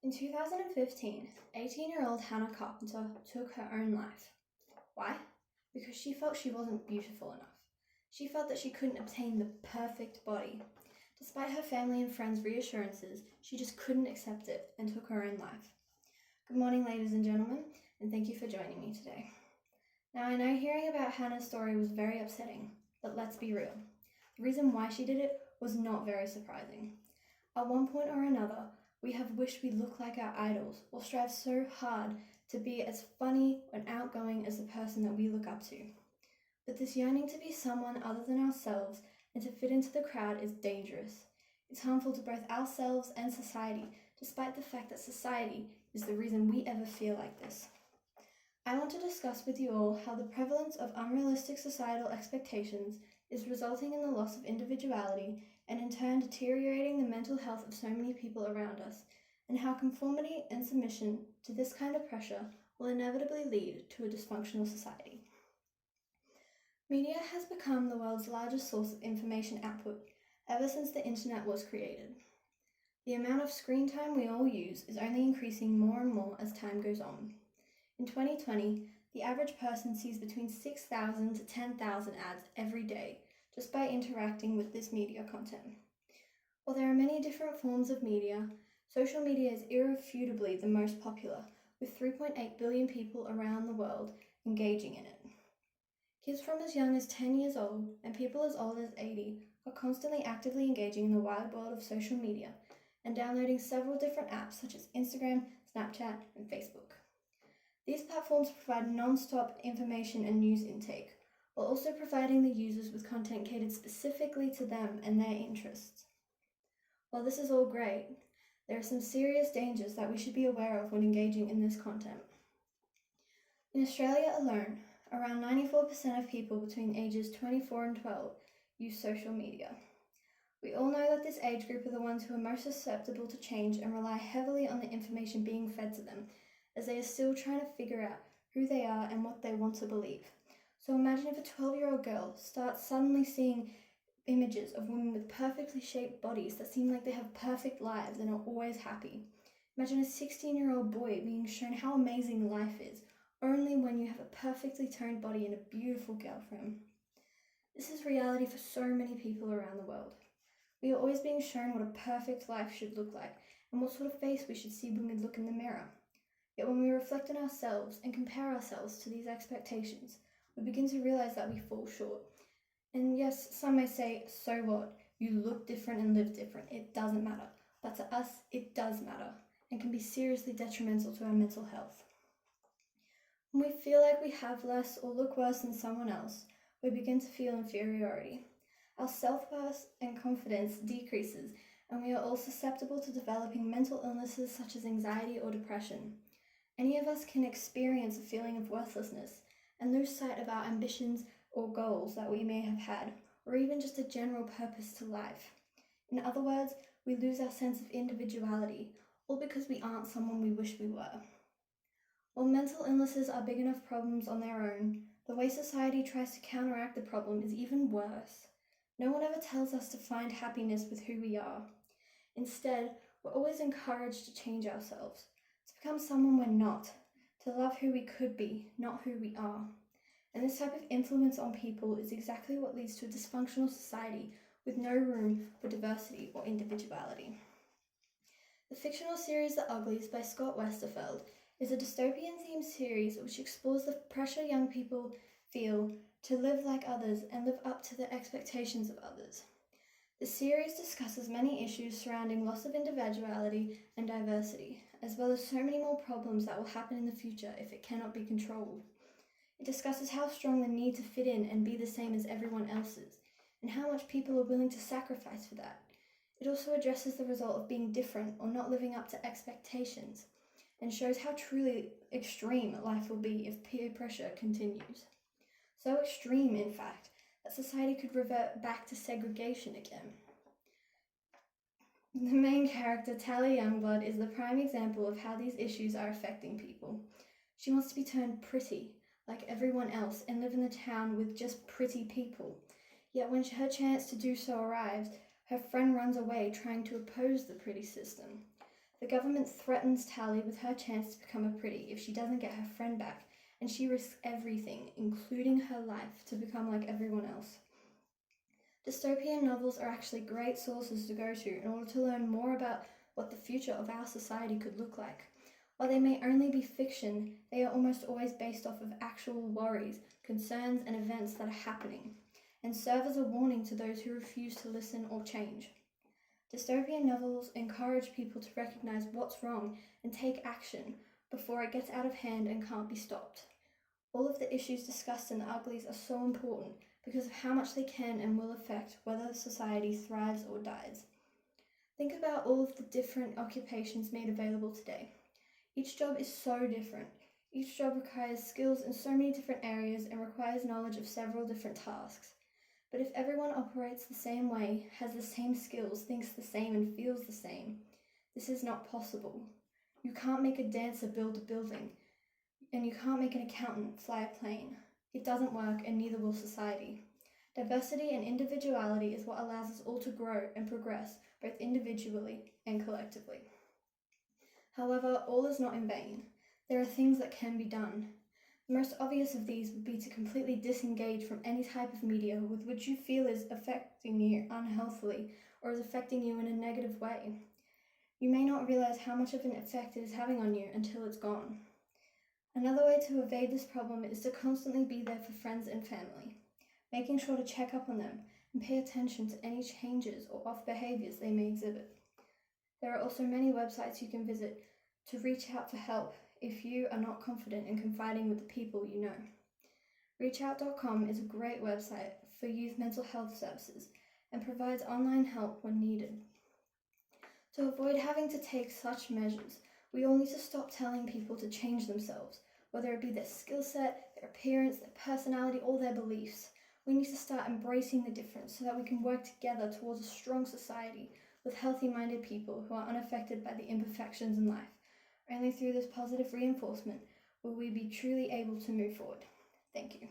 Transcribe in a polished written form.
In 2015, 18-year-old Hannah Carpenter took her own life. Why? Because she felt she wasn't beautiful enough. She felt that she couldn't obtain the perfect body. Despite her family and friends' reassurances, she just couldn't accept it and took her own life. Good morning, ladies and gentlemen, and thank you for joining me today. Now, I know hearing about Hannah's story was very upsetting, but let's be real. The reason why she did it was not very surprising. At one point or another, we have wished we looked like our idols or strive so hard to be as funny and outgoing as the person that we look up to. But this yearning to be someone other than ourselves and to fit into the crowd is dangerous. It's harmful to both ourselves and society, despite the fact that society is the reason we ever feel like this. I want to discuss with you all how the prevalence of unrealistic societal expectations is resulting in the loss of individuality and in turn deteriorating the mental health of so many people around us, and how conformity and submission to this kind of pressure will inevitably lead to a dysfunctional society. Media has become the world's largest source of information output ever since the internet was created. The amount of screen time we all use is only increasing more and more as time goes on. In 2020, the average person sees between 6,000 to 10,000 ads every day just by interacting with this media content. While there are many different forms of media, social media is irrefutably the most popular, with 3.8 billion people around the world engaging in it. Kids from as young as 10 years old and people as old as 80 are constantly actively engaging in the wide world of social media and downloading several different apps such as Instagram, Snapchat, and Facebook. These platforms provide non-stop information and news intake, while also providing the users with content catered specifically to them and their interests. While this is all great, there are some serious dangers that we should be aware of when engaging in this content. In Australia alone, around 94% of people between ages 24 and 12 use social media. We all know that this age group are the ones who are most susceptible to change and rely heavily on the information being fed to them, as they are still trying to figure out who they are and what they want to believe. So imagine if a 12-year-old girl starts suddenly seeing images of women with perfectly shaped bodies that seem like they have perfect lives and are always happy. Imagine a 16-year-old boy being shown how amazing life is, only when you have a perfectly toned body and a beautiful girlfriend. This is reality for so many people around the world. We are always being shown what a perfect life should look like and what sort of face we should see when we look in the mirror. Yet when we reflect on ourselves and compare ourselves to these expectations, we begin to realize that we fall short. And yes, some may say, so what? You look different and live different. It doesn't matter. But to us, it does matter and can be seriously detrimental to our mental health. When we feel like we have less or look worse than someone else, we begin to feel inferiority. Our self-worth and confidence decreases, and we are all susceptible to developing mental illnesses such as anxiety or depression. Any of us can experience a feeling of worthlessness and lose sight of our ambitions or goals that we may have had, or even just a general purpose to life. In other words, we lose our sense of individuality, all because we aren't someone we wish we were. While mental illnesses are big enough problems on their own, the way society tries to counteract the problem is even worse. No one ever tells us to find happiness with who we are. Instead, we're always encouraged to change ourselves, to become someone we're not, to love who we could be, not who we are. And this type of influence on people is exactly what leads to a dysfunctional society with no room for diversity or individuality. The fictional series The Uglies by Scott Westerfeld is a dystopian-themed series which explores the pressure young people feel to live like others and live up to the expectations of others. The series discusses many issues surrounding loss of individuality and diversity, as well as so many more problems that will happen in the future if it cannot be controlled. It discusses how strong the need to fit in and be the same as everyone else is, and how much people are willing to sacrifice for that. It also addresses the result of being different or not living up to expectations, and shows how truly extreme life will be if peer pressure continues. So extreme, in fact, that society could revert back to segregation again. The main character, Talia Youngblood, is the prime example of how these issues are affecting people. She wants to be turned pretty, like everyone else, and live in the town with just pretty people. Yet when her chance to do so arrives, her friend runs away trying to oppose the pretty system. The government threatens Tally with her chance to become a pretty if she doesn't get her friend back, and she risks everything, including her life, to become like everyone else. Dystopian novels are actually great sources to go to in order to learn more about what the future of our society could look like. While they may only be fiction, they are almost always based off of actual worries, concerns, and events that are happening, and serve as a warning to those who refuse to listen or change. Dystopian novels encourage people to recognize what's wrong and take action before it gets out of hand and can't be stopped. All of the issues discussed in The Uglies are so important because of how much they can and will affect whether society thrives or dies. Think about all of the different occupations made available today. Each job is so different. Each job requires skills in so many different areas and requires knowledge of several different tasks. But if everyone operates the same way, has the same skills, thinks the same, and feels the same, this is not possible. You can't make a dancer build a building, and you can't make an accountant fly a plane. It doesn't work, and neither will society. Diversity and individuality is what allows us all to grow and progress, both individually and collectively. However, all is not in vain. There are things that can be done. The most obvious of these would be to completely disengage from any type of media with which you feel is affecting you unhealthily or is affecting you in a negative way. You may not realize how much of an effect it is having on you until it's gone. Another way to evade this problem is to constantly be there for friends and family, making sure to check up on them and pay attention to any changes or off behaviors they may exhibit. There are also many websites you can visit to reach out for help if you are not confident in confiding with the people you know. ReachOut.com is a great website for youth mental health services and provides online help when needed. To avoid having to take such measures, we all need to stop telling people to change themselves, whether it be their skill set, their appearance, their personality, or their beliefs. We need to start embracing the difference so that we can work together towards a strong society with healthy-minded people who are unaffected by the imperfections in life. Only through this positive reinforcement will we be truly able to move forward. Thank you.